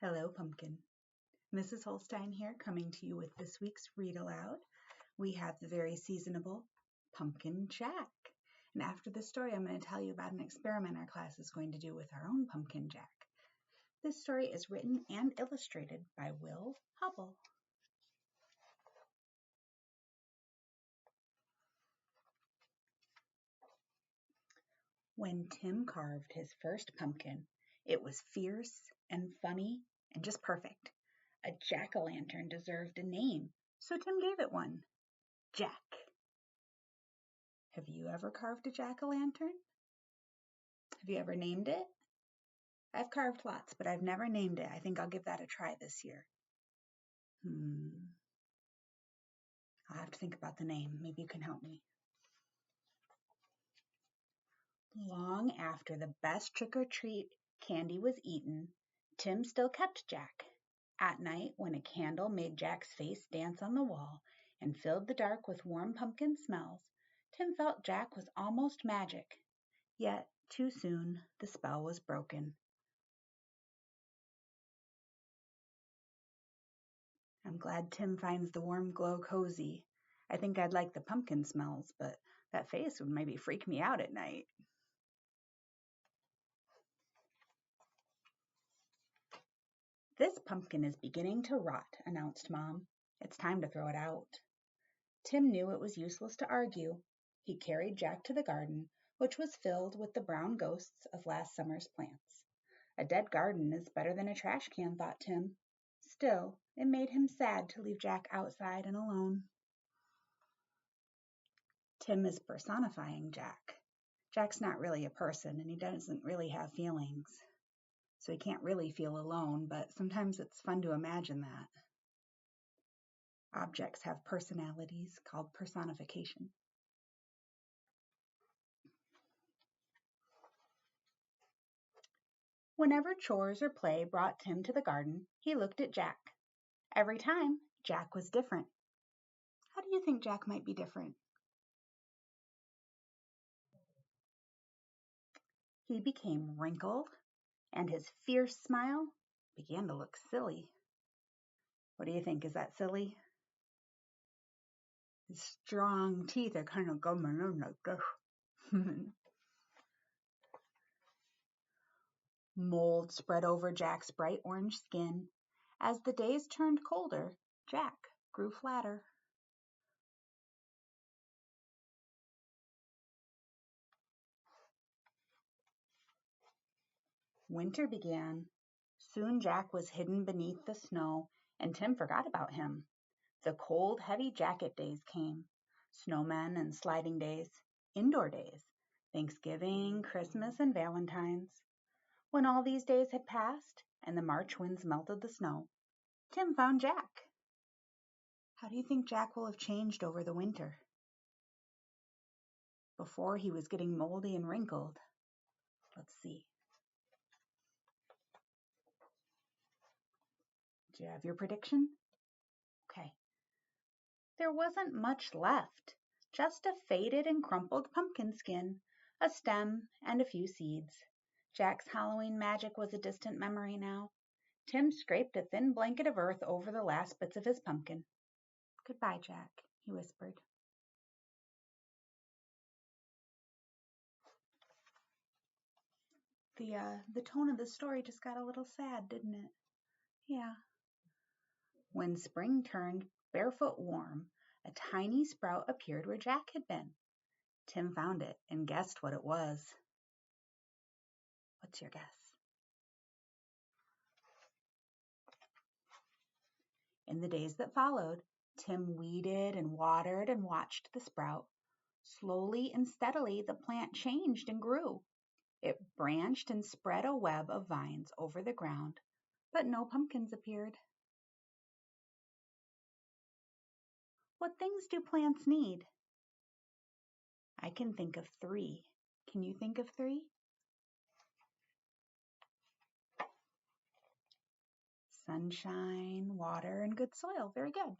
Hello, Pumpkin. Mrs. Holstein here, coming to you with this week's read aloud. We have the very seasonable Pumpkin Jack. And after this story, I'm going to tell you about an experiment our class is going to do with our own Pumpkin Jack. This story is written and illustrated by Will Hubbell. When Tim carved his first pumpkin, it was fierce and funny and just perfect. A jack-o'-lantern deserved a name, so Tim gave it one, Jack. Have you ever carved a jack-o'-lantern? Have you ever named it? I've carved lots, but I've never named it. I think I'll give that a try this year. I'll have to think about the name. Maybe you can help me. Long after the best trick-or-treat candy was eaten, Tim still kept Jack. At night, when a candle made Jack's face dance on the wall and filled the dark with warm pumpkin smells, Tim felt Jack was almost magic. Yet, too soon, the spell was broken. I'm glad Tim finds the warm glow cozy. I think I'd like the pumpkin smells, but that face would maybe freak me out at night. This pumpkin is beginning to rot, announced Mom. It's time to throw it out. Tim knew it was useless to argue. He carried Jack to the garden, which was filled with the brown ghosts of last summer's plants. A dead garden is better than a trash can, thought Tim. Still, it made him sad to leave Jack outside and alone. Tim is personifying Jack. Jack's not really a person, and he doesn't really have feelings. So he can't really feel alone, but sometimes it's fun to imagine that. Objects have personalities called personification. Whenever chores or play brought Tim to the garden, he looked at Jack. Every time, Jack was different. How do you think Jack might be different? He became wrinkled, and his fierce smile began to look silly. What do you think? Is that silly? His strong teeth are kind of coming in like this. Mold spread over Jack's bright orange skin. As the days turned colder, Jack grew flatter. Winter began. Soon Jack was hidden beneath the snow, and Tim forgot about him. The cold, heavy jacket days came. Snowmen and sliding days, indoor days, Thanksgiving, Christmas, and Valentine's. When all these days had passed and the March winds melted the snow, Tim found Jack. How do you think Jack will have changed over the winter? Before he was getting moldy and wrinkled. Let's see. Do you have your prediction? Okay. There wasn't much left, just a faded and crumpled pumpkin skin, a stem, and a few seeds. Jack's Halloween magic was a distant memory now. Tim scraped a thin blanket of earth over the last bits of his pumpkin. Goodbye, Jack, he whispered. The tone of the story just got a little sad, didn't it? Yeah. When spring turned barefoot warm, a tiny sprout appeared where Jack had been. Tim found it and guessed what it was. What's your guess? In the days that followed, Tim weeded and watered and watched the sprout. Slowly and steadily, the plant changed and grew. It branched and spread a web of vines over the ground, but no pumpkins appeared. What things do plants need? I can think of 3. Can you think of 3? Sunshine, water, and good soil. Very good.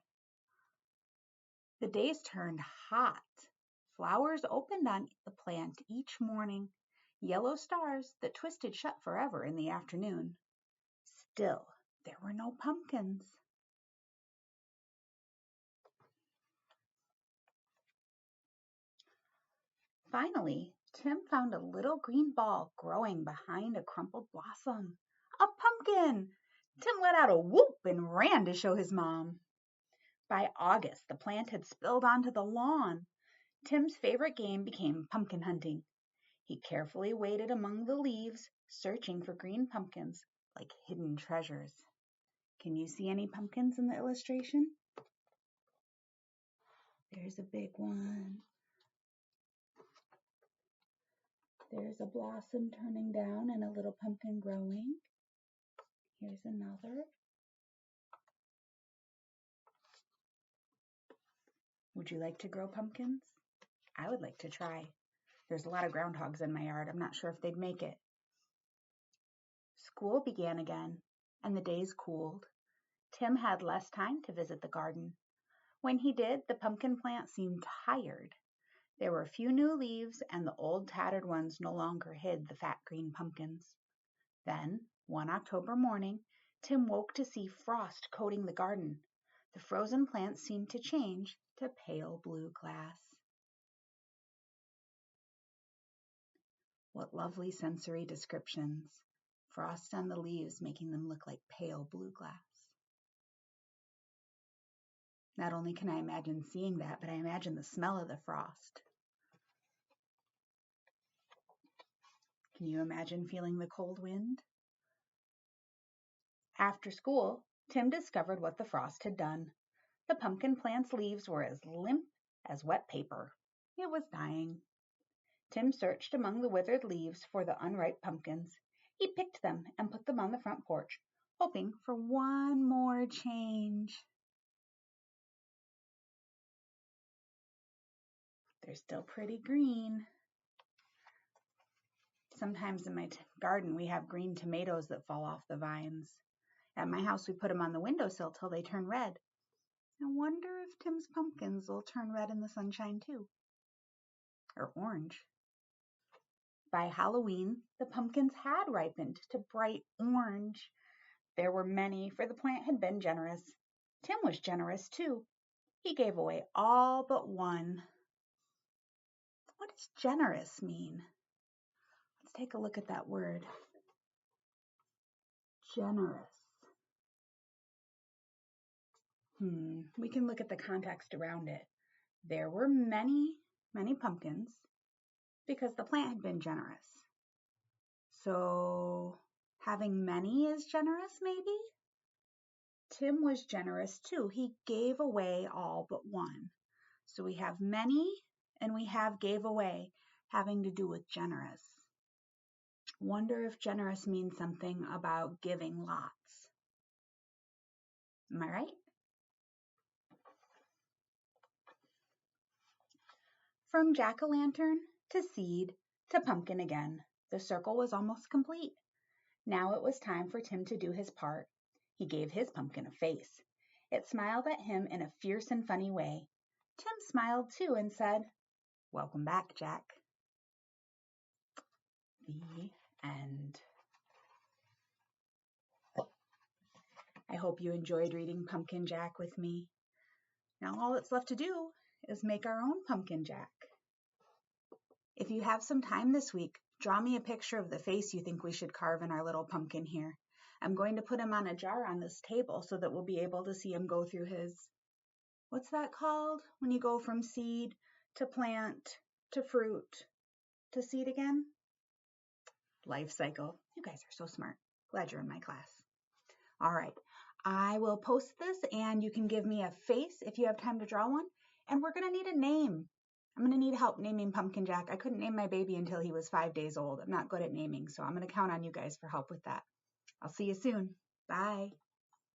The days turned hot. Flowers opened on the plant each morning, yellow stars that twisted shut forever in the afternoon. Still, There were no pumpkins. Finally, Tim found a little green ball growing behind a crumpled blossom. A pumpkin! Tim let out a whoop and ran to show his mom. By August, the plant had spilled onto the lawn. Tim's favorite game became pumpkin hunting. He carefully waded among the leaves, searching for green pumpkins like hidden treasures. Can you see any pumpkins in the illustration? There's a big one. There's a blossom turning down and a little pumpkin growing. Here's another. Would you like to grow pumpkins? I would like to try. There's a lot of groundhogs in my yard. I'm not sure if they'd make it. School began again, and the days cooled. Tim had less time to visit the garden. When he did, the pumpkin plant seemed tired. There were few new leaves, and the old tattered ones no longer hid the fat green pumpkins. Then, one October morning, Tim woke to see frost coating the garden. The frozen plants seemed to change to pale blue glass. What lovely sensory descriptions. Frost on the leaves making them look like pale blue glass. Not only can I imagine seeing that, but I imagine the smell of the frost. Can you imagine feeling the cold wind? After school, Tim discovered what the frost had done. The pumpkin plant's leaves were as limp as wet paper. It was dying. Tim searched among the withered leaves for the unripe pumpkins. He picked them and put them on the front porch, hoping for one more change. They're still pretty green. Sometimes in my garden we have green tomatoes that fall off the vines. At my house we put them on the windowsill till they turn red. I wonder if Tim's pumpkins will turn red in the sunshine too. Or orange. By Halloween, the pumpkins had ripened to bright orange. There were many, for the plant had been generous. Tim was generous too. He gave away all but one. What does generous mean? Let's take a look at that word. Generous. We can look at the context around it. There were many, many pumpkins because the plant had been generous. So having many is generous, maybe? Tim was generous too. He gave away all but one. So we have many and we have gave away, having to do with generous. Wonder if generous means something about giving lots. Am I right? From jack-o'-lantern to seed to pumpkin again, the circle was almost complete. Now it was time for Tim to do his part. He gave his pumpkin a face. It smiled at him in a fierce and funny way. Tim smiled too and said, "Welcome back, Jack." The end. I hope you enjoyed reading Pumpkin Jack with me. Now all that's left to do is make our own pumpkin jack. If you have some time this week, draw me a picture of the face you think we should carve in our little pumpkin here. I'm going to put him on a jar on this table so that we'll be able to see him go through his, what's that called? When you go from seed to plant to fruit to seed again? Life cycle. You guys are so smart. Glad you're in my class. All right, I will post this and you can give me a face if you have time to draw one. And we're gonna need a name. I'm gonna need help naming Pumpkin Jack. I couldn't name my baby until he was 5 days old. I'm not good at naming, so I'm gonna count on you guys for help with that. I'll see you soon. Bye.